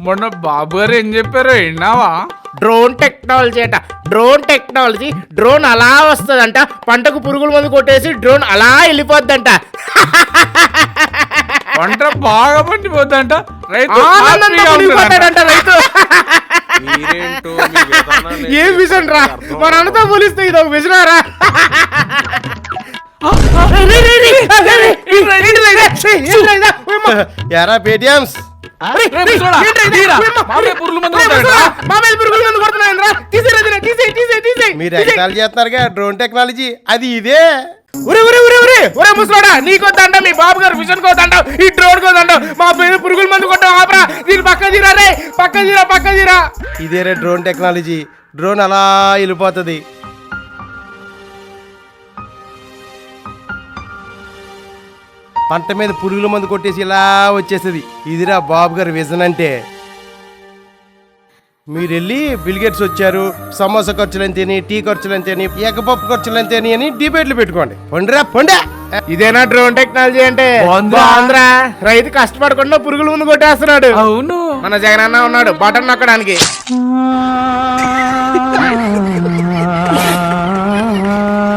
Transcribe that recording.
మొన్న బాబు గారు ఏం చెప్పారో విన్నావా? డ్రోన్ టెక్నాలజీ అంట. Drone technology. డ్రోన్ అలా వస్తుందంట, పంటకు పురుగుల మందు కొట్టేసి డ్రోన్ అలా వెళ్ళిపోద్దంట. పంట బాగా పండిపోద్దంట, రైతు మునిగిపోతాడంట రైతు. ఏం విజన్ రా, మన అన్నతో పోలిస్తే ఇది ఒక విజన్ రా. యారా పేటిఎమ్స్ మీరు ఎక్స్ట్రాల్ చేస్తున్నారుగా డ్రోన్ టెక్నాలజీ, అది ఇదే. ముసలోడా, నీకొద్దంట, మీ బాబు గారు విజన్ కోదంట, ఈ డ్రోన్ కోదంట, మా పేరు పురుగుల మందు కొట్టాం ఆపరా, దీని పక్క తీరా రే, పక్క తీరా. ఇదేరే డ్రోన్ టెక్నాలజీ. డ్రోన్ అలా వెళ్ళిపోతుంది. పంట మీద పురుగుల మందు కొట్టేసి ఇలా వచ్చేస్తుంది. ఇదిరా బాబు గారు విజన్ అంటే. మీరు వెళ్ళి బిల్గేట్స్ వచ్చారు, సమోసా ఖర్చులు ఎంతని, టీ ఖర్చులు ఎంతని, ఎగపప్పు ఖర్చులు ఎంతని అని డిబేట్లు పెట్టుకోండి. పండురా పండే. ఇదేనా డ్రోన్ టెక్నాలజీ అంటే? బాగుందిరా. రైతు కష్టపడకుండా పురుగుల ముందు కొట్టేస్తున్నాడు. అవును, మన జగనన్న ఉన్నాడు బటన్ నొక్కడానికి.